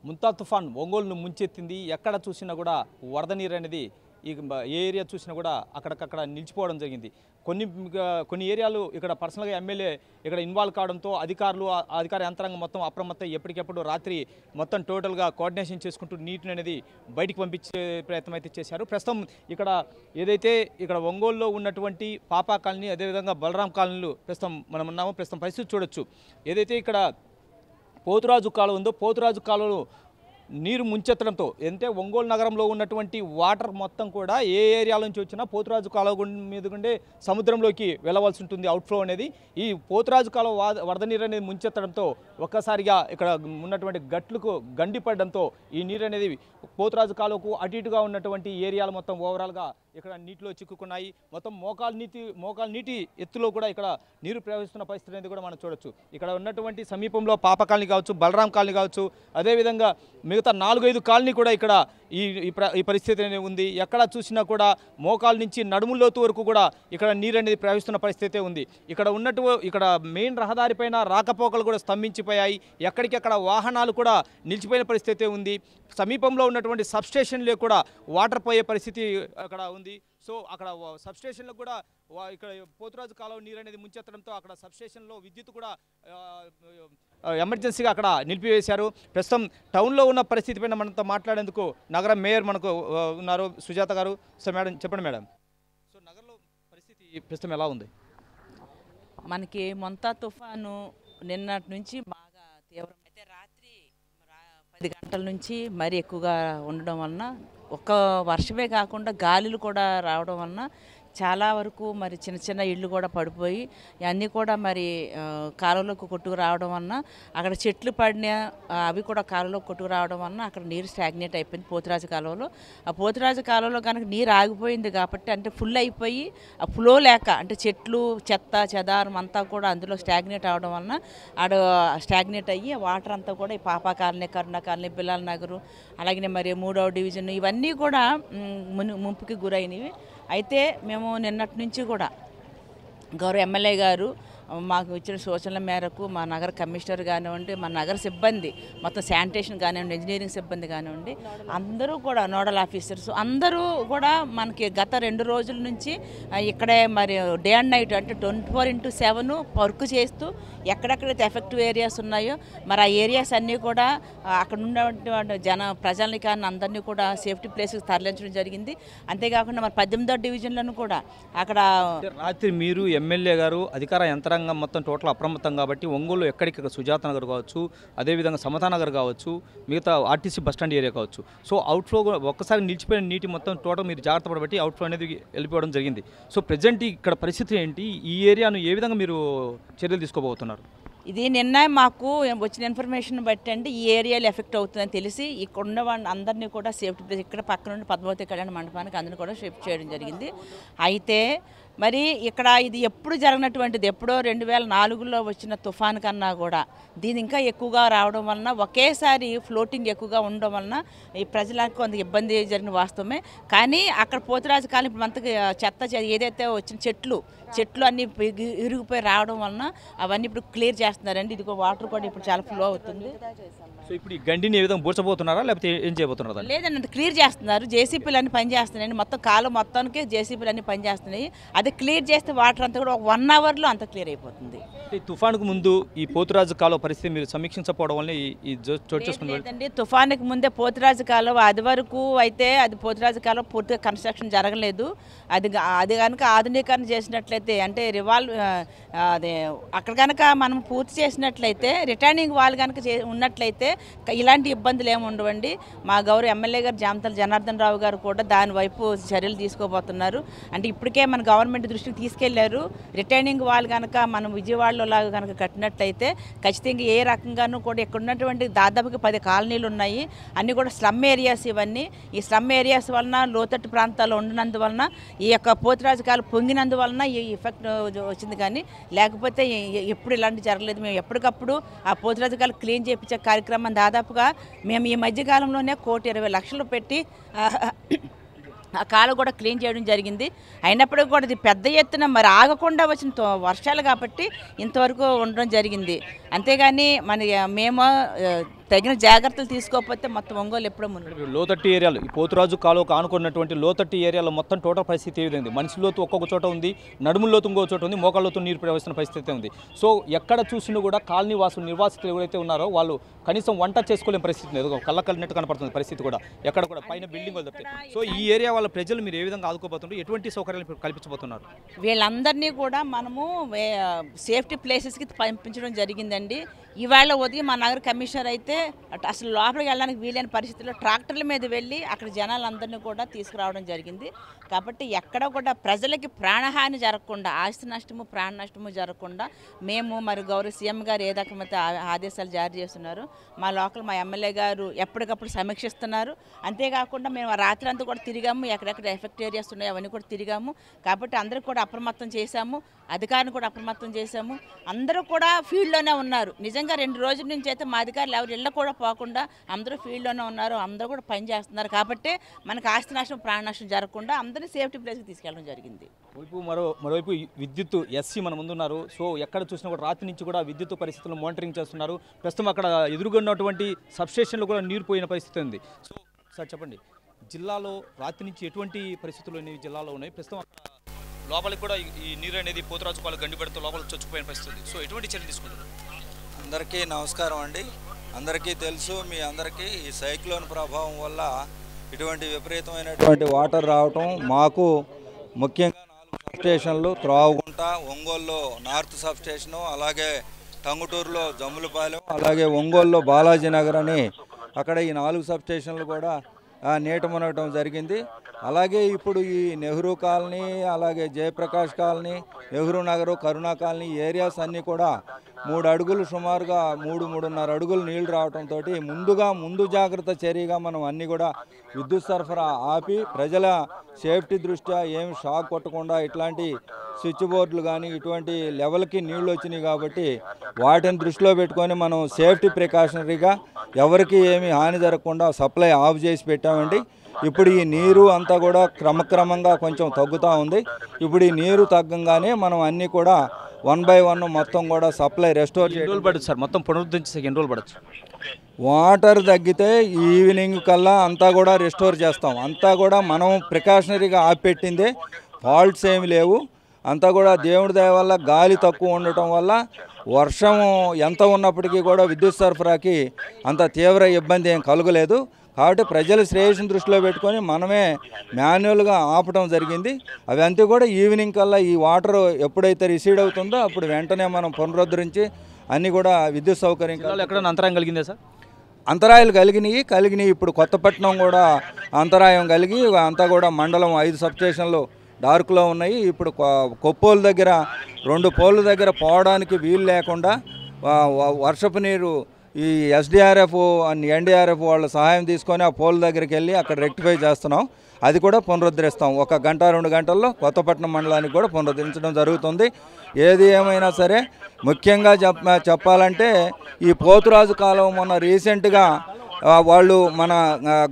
ముంతా తుఫాన్ ఒంగోలును ముంచెత్తింది. ఎక్కడ చూసినా కూడా వరద నీరు అనేది ఈ ఏ ఏరియా చూసినా కూడా అక్కడికక్కడ నిలిచిపోవడం జరిగింది. కొన్ని ఏరియాలు ఇక్కడ పర్సనల్గా ఎమ్మెల్యే ఇక్కడ ఇన్వాల్వ్ కావడంతో అధికారులు అధికార యంత్రాంగం మొత్తం అప్రమత్తం ఎప్పటికెప్పుడు రాత్రి మొత్తం టోటల్గా కోఆర్డినేషన్ చేసుకుంటూ నీటిని అనేది బయటికి పంపించే ప్రయత్నం అయితే చేశారు. ప్రస్తుతం ఇక్కడ ఏదైతే ఇక్కడ ఒంగోలులో ఉన్నటువంటి పాపా కాలనీ అదేవిధంగా బలరాం కాలనీలు ప్రస్తుతం మనం ఉన్నామో ప్రస్తుతం పరిస్థితి చూడొచ్చు. ఏదైతే ఇక్కడ పోతురాజు కాలువ ఉందో పోతురాజు కాలువలో నీరు ముంచెత్తడంతో అంటే ఒంగోలు నగరంలో ఉన్నటువంటి వాటర్ మొత్తం కూడా ఏ ఏరియాల నుంచి వచ్చినా పోతురాజు కాలువ మీద గుండే సముద్రంలోకి వెళ్ళవలసి ఉంటుంది. అవుట్ఫ్లో అనేది ఈ పోతురాజు కాలువ వరద నీరు అనేది ముంచెత్తడంతో ఒక్కసారిగా ఇక్కడ ఉన్నటువంటి గట్లకు గండిపడడంతో ఈ నీరు అనేది పోతురాజు కాలువకు అటు ఇటుగా ఉన్నటువంటి ఏరియాలు మొత్తం ఓవరాల్గా ఇక్కడ నీటిలో చిక్కుకున్నాయి. మొత్తం మోకాలు నీటి ఎత్తులో కూడా ఇక్కడ నీరు ప్రవహిస్తున్న పరిస్థితి అనేది కూడా మనం చూడొచ్చు. ఇక్కడ ఉన్నటువంటి సమీపంలో పాప కాలనీ కావచ్చు, బలరాం కాలనీ కావచ్చు, అదేవిధంగా మిగతా 4-5 కాలనీ కూడా ఇక్కడ ఈ పరిస్థితి అనేది ఉంది. ఎక్కడ చూసినా కూడా మోకాల నుంచి నడుములోతు వరకు కూడా ఇక్కడ నీరు అనేది ప్రవహిస్తున్న పరిస్థితి ఉంది. ఇక్కడ మెయిన్ రహదారిపైన రాకపోకలు కూడా స్తంభించిపోయాయి. ఎక్కడికెక్కడ వాహనాలు కూడా నిలిచిపోయిన పరిస్థితి ఉంది. సమీపంలో ఉన్నటువంటి సబ్స్టేషన్లో కూడా వాటర్ పోయే పరిస్థితి అక్కడ ఉంది. సో అక్కడ సబ్స్టేషన్లో కూడా ఇక్కడ పోతురాజు కాలువ నీరు అనేది ముంచెత్తడంతో అక్కడ సబ్స్టేషన్లో విద్యుత్ కూడా ఎమర్జెన్సీగా అక్కడ నిలిపివేశారు. ప్రస్తుతం టౌన్లో ఉన్న పరిస్థితి పైన మనతో మాట్లాడేందుకు నగర మేయర్ మనకు ఉన్నారు, సుజాత గారు. సో మేడం చెప్పండి మేడం, సో నగరంలో పరిస్థితి ప్రస్తుతం ఎలా ఉంది? మనకి మొంతా తుఫాను నిన్నటి నుంచి బాగా తీవ్రం అయితే రాత్రి 10 గంటల నుంచి మరీ ఎక్కువగా ఉండడం వలన ఒక్క వర్షమే కాకుండా గాలులు కూడా రావడం వలన చాలా వరకు మరి చిన్న చిన్న ఇళ్ళు కూడా పడిపోయి అన్నీ కూడా మరి కాలువలోకి కొట్టుకు రావడం వలన అక్కడ చెట్లు పడిన అవి కూడా కాలువలోకి కొట్టుకు రావడం వలన అక్కడ నీరు స్టాగ్నేట్ అయిపోయింది పోతురాజు కాలువలో. ఆ పోతురాజు కాలువలో కనుక నీరు ఆగిపోయింది కాబట్టి అంటే ఫుల్ అయిపోయి ఆ ఫ్లో లేక అంటే చెట్లు చెత్త చెదారం అంతా కూడా అందులో స్టాగ్నేట్ అవడం వలన ఆడ స్టాగ్నేట్ అయ్యి వాటర్ అంతా కూడా ఈ పాపా కాలనీ, కరుణ కాలనీ, బిలాల్ నగరు, అలాగే మరి 3వ డివిజన్ ఇవన్నీ కూడా ముంపుకి గురైనవి. అయితే మేము నిన్నటి నుంచి కూడా గౌరవ ఎమ్మెల్యే గారు మాకు ఇచ్చిన సూచనల మేరకు మా నగర కమిషనర్ కానివ్వండి, మా నగర సిబ్బంది మొత్తం శానిటేషన్ కానివ్వండి, ఇంజనీరింగ్ సిబ్బంది కానివ్వండి, అందరూ కూడా నోడల్ ఆఫీసర్స్ అందరూ కూడా మనకి గత 2 రోజుల నుంచి ఇక్కడే మరి డే అండ్ నైట్ అంటే 24/7 వర్క్ చేస్తూ ఎక్కడెక్కడైతే ఎఫెక్టివ్ ఏరియాస్ ఉన్నాయో మరి ఆ ఏరియాస్ అన్నీ కూడా అక్కడ ఉన్నటువంటి ప్రజల్ని కానీ అందరినీ కూడా సేఫ్టీ ప్లేస్కి తరలించడం జరిగింది. అంతేకాకుండా మరి 18వ డివిజన్లను కూడా అక్కడ రాత్రి మీరు ఎమ్మెల్యే గారు అధికార యంత్రాంగం మొత్తం టోటల్ అప్రమత్తం కాబట్టి ఒంగోలు ఎక్కడికి సుజాత నగర్ కావచ్చు, అదేవిధంగా సమతా నగర్ కావచ్చు, మిగతా ఆర్టీసీ బస్టాండ్ ఏరియా కావచ్చు, సో అవుట్ఫ్లో ఒక్కసారి నిలిచిపోయిన నీటి మొత్తం టోటల్ మీరు జాగ్రత్త పడబట్టి అవుట్ఫ్లో అనేది వెళ్ళిపోవడం జరిగింది. సో ప్రజెంట్ ఇక్కడ పరిస్థితి ఏంటి? ఈ ఏరియాను ఏ విధంగా మీరు చర్యలు తీసుకోబోతున్నారు? ఇది నిన్న మాకు వచ్చిన ఇన్ఫర్మేషన్ బట్టి అండి ఈ ఏరియాలో ఎఫెక్ట్ అవుతుందని తెలిసి ఇక్కడ ఉన్న వాళ్ళ అందరినీ కూడా సేఫ్టీ ప్లేస్ ఇక్కడ పక్కన నుండి పద్మావతి కళ్యాణ మండపానికి అందరినీ కూడా షిఫ్ట్ చేయడం జరిగింది. అయితే మరి ఇక్కడ ఇది ఎప్పుడు జరిగినటువంటిది ఎప్పుడో 2004లో వచ్చిన తుఫాను కన్నా కూడా దీని ఇంకా ఎక్కువగా రావడం వలన ఒకేసారి ఫ్లోటింగ్ ఎక్కువగా ఉండడం వలన ఈ ప్రజలకు కొంత ఇబ్బంది జరిగిన వాస్తవమే. కానీ అక్కడ పోతురాజు కాలం ఇప్పుడు అంతకు చెత్త ఏదైతే వచ్చిన చెట్లు అన్నీ ఇరిగిపోయి రావడం వలన అవన్నీ ఇప్పుడు క్లియర్ చేస్తున్నారండి. ఇది వాటర్ కూడా ఇప్పుడు చాలా ఫ్లో అవుతుంది. సో ఇప్పుడు ఈ గండిని ఏ విధంగా బూర్చబోతున్నారా లేకపోతే ఏం చేయబోతున్నారా? లేదండి, క్లియర్ చేస్తున్నారు. జేసీపీలు అన్ని పనిచేస్తున్నాయి, మొత్తం కాలం మొత్తానికి జేసీపీలు అన్ని పనిచేస్తున్నాయి. అది క్లియర్ చేస్తే వాటర్ అంతా కూడా 1 అవర్లో అంత క్లియర్ అయిపోతుంది. ఈ తుఫానుకు ముందు ఈ పోతురాజు కాలువ పరిస్థితి మీరు సమీక్షించకపోవడం వల్ల ఈ చోటు చేసుకుంది లేదండి. తుఫానుకు ముందే పోతురాజు కాలువ అది వరకు అయితే అది పోతురాజు కాలువ పూర్తిగా కన్స్ట్రక్షన్ జరగలేదు. అది కనుక ఆధునీకరణ చేసినట్లయితే అంటే అదే అక్కడ కనుక మనం పూర్తి చేసినట్లయితే రిటర్నింగ్ వాల్ కనుక ఉన్నట్లయితే ఇలాంటి ఇబ్బందులు ఏమి ఉండవండి. మా గౌరవ ఎమ్మెల్యే గారు జామతల జనార్దన్ రావు గారు కూడా దాని వైపు చర్యలు తీసుకోబోతున్నారు. అంటే ఇప్పటికే మన గవర్నమెంట్ దృష్టికి తీసుకెళ్లారు. రిటర్నింగ్ వాల్ కనుక మనం విజయవాడలో లాగా కనుక కట్టినట్లయితే ఖచ్చితంగా ఏ రకంగానూ కూడా ఇక్కడ ఉన్నటువంటి దాదాపుగా 10 కాలనీలు ఉన్నాయి. అన్నీ కూడా స్లమ్ ఏరియాస్. ఇవన్నీ ఈ స్లమ్ ఏరియాస్ వలన లోతట్టు ప్రాంతాల్లో ఉన్నందువలన ఈ యొక్క పోతురాజు కాలు పొంగినందువలన ఈ ఎఫెక్ట్ వచ్చింది. కానీ లేకపోతే ఎప్పుడు ఇలాంటి జరగలేదు. మేము ఎప్పటికప్పుడు ఆ పోతురాజు కాలు క్లీన్ చేయించే కార్యక్రమం దాదాపుగా మేము ఈ మధ్యకాలంలోనే 1,20,00,000 పెట్టి ఆ కాలు కూడా క్లీన్ చేయడం జరిగింది. అయినప్పటికీ కూడా ఇది పెద్ద ఎత్తున మరి ఆగకుండా వచ్చిన వర్షాలు కాబట్టి ఇంతవరకు ఉండడం జరిగింది. అంతేగాని మేము తగిన జాగ్రత్తలు తీసుకోకపోతే మొత్తం ఒంగోలు ఎప్పుడో మునుగు. లోతట్టు ఏరియాలు ఈ పోతురాజు కాలువకు ఆనుకున్నటువంటి లోతట్టు ఏరియాలో మొత్తం టోటల్ పరిస్థితి ఏ విధంగా మనిషి లోతు ఒక్కొక్క చోట ఉంది, నడుముల లోతు ఇంకో చోట ఉంది, మోకాళ్ళ లోతు నీరు ప్రవహిస్తున్న పరిస్థితి ఉంది. సో ఎక్కడ చూసినా కూడా కాలనీ వాసులు నిర్వాసితులు ఎవరైతే ఉన్నారో వాళ్ళు కనీసం వంట చేసుకోలేని పరిస్థితి లేదు, కళ్ళ కలినట్టు కనపడుతుంది పరిస్థితి కూడా ఎక్కడ కూడా పైన బిల్డింగ్ తప్పితే. సో ఈ ఏరియా వాళ్ళ ప్రజలు మీరు ఏ విధంగా ఆదుకోబోతున్నారు, ఎటువంటి సౌకర్యాలు కల్పించబోతున్నారు? వీళ్ళందరినీ కూడా మనము సేఫ్టీ ప్లేసెస్కి పంపించడం జరిగిందండి. ఇవాళ ఉదయం మా నగర కమిషనర్ అయితే అసలు లోపలికి వెళ్ళడానికి వీలైన పరిస్థితుల్లో ట్రాక్టర్ల మీద వెళ్ళి అక్కడ జనాలందరినీ కూడా తీసుకురావడం జరిగింది. కాబట్టి ఎక్కడ కూడా ప్రజలకి ప్రాణహాని జరగకుండా, ఆస్తి నష్టము ప్రాణ నష్టము జరగకుండా మేము మరి గౌరవ సీఎం గారు ఏ రకమైతే ఆదేశాలు జారీ చేస్తున్నారు, మా ఎమ్మెల్యే గారు ఎప్పటికప్పుడు సమీక్షిస్తున్నారు. అంతేకాకుండా మేము రాత్రి అంతా కూడా తిరిగాము, ఎక్కడెక్కడ ఎఫెక్ట్ ఏరియాస్ ఉన్నాయో అవన్నీ కూడా తిరిగాము. కాబట్టి అందరూ కూడా అప్రమత్తం చేశాము, అధికారులను కూడా అప్రమత్తం చేశాము. అందరూ కూడా ఫీల్డ్లోనే ఉన్నారు. నిజంగా 2 రోజుల నుంచి అయితే మా అధికారులు ఎవరు ఇళ్ళ కూడా పోకుండా అందరూ ఫీల్డ్లోనే ఉన్నారు, అందరూ కూడా పని చేస్తున్నారు. కాబట్టి మనకు ఆస్తి నష్టం ప్రాణ నష్టం జరగకుండా అందరినీ సేఫ్టీ ప్లేస్కి తీసుకెళ్ళడం జరిగింది. మరోవైపు విద్యుత్ ఎస్సీ మన ముందున్నారు. సో ఎక్కడ చూసినా కూడా రాత్రి నుంచి కూడా విద్యుత్ పరిస్థితులను మానిటరింగ్ చేస్తున్నారు. ప్రస్తుతం అక్కడ ఎదురుగున్నటువంటి సబ్స్టేషన్లో కూడా నీరు పోయిన పరిస్థితి ఉంది. సో సార్ చెప్పండి, జిల్లాలో రాత్రి నుంచి ఎటువంటి పరిస్థితులు అనేవి జిల్లాలో ఉన్నాయి? ప్రస్తుతం అక్కడ లోపలికి కూడా ఈ నీరు అనేది పోతురాజు కాలు గండిపెడుతూ లోపలికి చొచ్చుకుపోయిన పరిస్థితి. సో ఎటువంటి చర్యలు తీసుకుంటారు? అందరికీ నమస్కారం అండి. అందరికీ తెలుసు, మీ అందరికీ ఈ సైక్లోన్ ప్రభావం వల్ల ఇటువంటి విపరీతమైనటువంటి వాటర్ రావటం, మాకు ముఖ్యంగా 4 సబ్స్టేషన్లు, త్రావుగుంట, ఒంగోలులో నార్త్ సబ్స్టేషను, అలాగే టంగుటూరులో జమ్ములపాలెం, అలాగే ఒంగోలులో బాలాజీ నగర్ అని అక్కడ ఈ 4 సబ్స్టేషన్లు కూడా నీట మునగటం జరిగింది. అలాగే ఇప్పుడు ఈ నెహ్రూ కాలనీ, అలాగే జయప్రకాష్ కాలనీ, నెహ్రూ నగరు, కరుణా కాలనీ ఏరియాస్ అన్నీ కూడా 3 అడుగులు, సుమారుగా 3-3.5 అడుగులు నీళ్లు రావడంతో ముందు జాగ్రత్త చర్యగా మనం అన్నీ కూడా విద్యుత్ సరఫరా ఆపి ప్రజల సేఫ్టీ దృష్ట్యా ఏమి షాక్ కొట్టకుండా ఇట్లాంటి స్విచ్ బోర్డులు కానీ ఇటువంటి లెవెల్కి నీళ్లు వచ్చినాయి కాబట్టి వాటిని దృష్టిలో పెట్టుకొని మనం సేఫ్టీ ప్రికాషనరీగా ఎవరికి ఏమి హాని జరగకుండా సప్లై ఆఫ్ చేసి పెట్టామండి. ఇప్పుడు ఈ నీరు అంతా కూడా క్రమక్రమంగా కొంచెం తగ్గుతూ ఉంది. ఇప్పుడు ఈ నీరు తగ్గంగానే మనం అన్నీ కూడా 1 by 1 మొత్తం కూడా సప్లై రెస్టోర్ చేయడం పడుతుంది సార్. మొత్తం పునరుద్ధరించేసి ఎన్ని రోజులు పడచ్చు? వాటర్ తగ్గితే ఈవినింగ్ కల్లా అంతా కూడా రెస్టోర్ చేస్తాం. అంతా కూడా మనం ప్రికాషనరీగా ఆపిపెట్టిందే, ఫాల్ట్స్ ఏమి లేవు. అంతా కూడా దేవుడి దయ వల్ల గాలి తక్కువ ఉండటం వల్ల వర్షం ఎంత ఉన్నప్పటికీ కూడా విద్యుత్ సరఫరాకి అంత తీవ్ర ఇబ్బంది ఏం కలుగలేదు. కాబట్టి ప్రజల శ్రేయస్సును దృష్టిలో పెట్టుకొని మనమే మాన్యువల్గా ఆపడం జరిగింది. అవి అంతా కూడా ఈవినింగ్ కల్లా ఈ వాటర్ ఎప్పుడైతే రిసీడ్ అవుతుందో అప్పుడు వెంటనే మనం పునరుద్ధరించి అన్నీ కూడా విద్యుత్ సౌకర్యం. ఎక్కడైనా అంతరాయం కలిగిందా సార్? అంతరాయాలు కలిగినాయి. ఇప్పుడు కొత్తపట్నం కూడా అంతరాయం కలిగి అంతా కూడా మండలం 5 సబ్స్టేషన్లు డార్క్లో ఉన్నాయి. ఇప్పుడు కొప్పోలు దగ్గర 2 పోల్ దగ్గర పోవడానికి వీలు లేకుండా వర్షపు నీరు ఈ ఎస్డిఆర్ఎఫ్ అండ్ ఎన్డీఆర్ఎఫ్ వాళ్ళ సహాయం తీసుకొని ఆ పోల్ దగ్గరికి వెళ్ళి అక్కడ రెక్టిఫై చేస్తున్నాం. అది కూడా పునరుద్ధరిస్తాం. 1 గంట 2 గంటల్లో కొత్తపట్నం మండలానికి కూడా పునరుద్ధరించడం జరుగుతుంది. ఏది ఏమైనా సరే ముఖ్యంగా చెప్పాలంటే ఈ పోతురాజు కాలం మొన్న రీసెంట్గా వాళ్ళు మన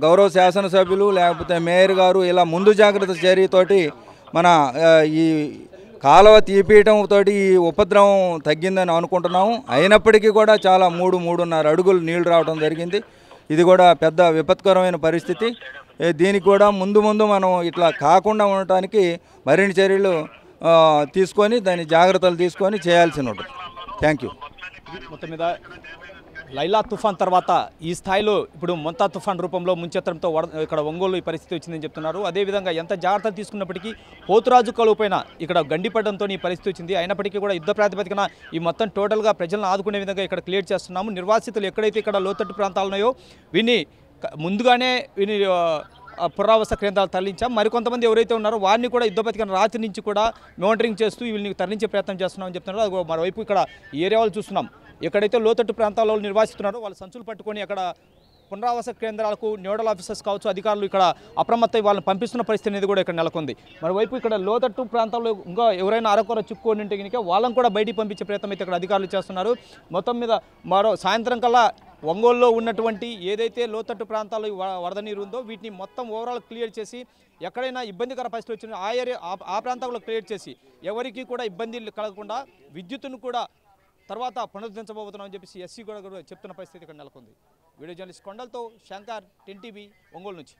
గౌరవ శాసనసభ్యులు లేకపోతే మేయర్ గారు ఇలా ముందు జాగ్రత్త చర్యతోటి మన ఈ కాలువ తీపియటంతో ఈ ఉపద్రవం తగ్గిందని అనుకుంటున్నాము. అయినప్పటికీ కూడా చాలా 3-3.5 అడుగులు నీళ్లు రావడం జరిగింది. ఇది కూడా పెద్ద విపత్కరమైన పరిస్థితి. దీనికి కూడా ముందు మనం ఇట్లా కాకుండా ఉండటానికి మరిన్ని చర్యలు తీసుకొని దాని జాగ్రత్తలు తీసుకొని చేయాల్సి ఉంటుంది. Thank you. మొత్తం మీద లైలా తుఫాన్ తర్వాత ఈ స్థాయిలో ఇప్పుడు మొంతా తుఫాన్ రూపంలో ముంచెత్తడంతో ఇక్కడ ఒంగోలు ఈ పరిస్థితి వచ్చిందని చెప్తున్నారు. అదేవిధంగా ఎంత జాగ్రత్తలు తీసుకున్నప్పటికీ పోతురాజు కాలువ పైన ఇక్కడ గండిపడడంతో ఈ పరిస్థితి వచ్చింది. అయినప్పటికీ కూడా యుద్ధ ప్రాతిపదికన ఈ మొత్తం టోటల్గా ప్రజలను ఆదుకునే విధంగా ఇక్కడ క్లియర్ చేస్తున్నాము. నిర్వాసితులు ఎక్కడైతే ఇక్కడ లోతట్టు ప్రాంతాలు ఉన్నాయో ముందుగానే పునరావాస కేంద్రాలు తరలించాం. మరికొంతమంది ఎవరైతే ఉన్నారో వారిని కూడా యుద్ధ ప్రాతిపదికన రాత్రి నుంచి కూడా మానిటరింగ్ చేస్తూ వీళ్ళని తరలించే ప్రయత్నం చేస్తున్నామని చెప్తున్నారు. మరోవైపు ఇక్కడ ఏరియా వాళ్ళు చూస్తున్నాం, ఎక్కడైతే లోతట్టు ప్రాంతాల్లో నిర్వాసిస్తున్నారో వాళ్ళు సంచులు పట్టుకొని అక్కడ పునరావాస కేంద్రాలకు నోడల్ ఆఫీసర్స్ కావచ్చు అధికారులు ఇక్కడ అప్రమత్తమై వాళ్ళని పంపిస్తున్న పరిస్థితి అనేది కూడా ఇక్కడ నెలకొంది. మరోవైపు ఇక్కడ లోతట్టు ప్రాంతాల్లో ఇంకా ఎవరైనా అరకొర చిక్కుకొని ఉంటే కనుక వాళ్ళని కూడా బయటికి పంపించే ప్రయత్నం అయితే ఇక్కడ అధికారులు చేస్తున్నారు. మొత్తం మీద మరో సాయంత్రం కల్లా ఒంగోలులో ఉన్నటువంటి ఏదైతే లోతట్టు ప్రాంతాల్లో వరద నీరు ఉందో వీటిని మొత్తం ఓవరాల్ క్లియర్ చేసి ఎక్కడైనా ఇబ్బందికర పరిస్థితి వచ్చిన ఆ ఏరియా ఆ ప్రాంతాల్లో క్లియర్ చేసి ఎవరికి కూడా ఇబ్బంది కలగకుండా విద్యుత్తును కూడా తర్వాత పునరుద్ధరించబోతున్నామని చెప్పేసి ఎస్సీ కూడా చెప్తున్న పరిస్థితి ఇక్కడ నెలకొంది. వీడియో జర్నలిస్ట్ కొండలతో శంకర్, 10 టీవీ, ఒంగోలు నుంచి.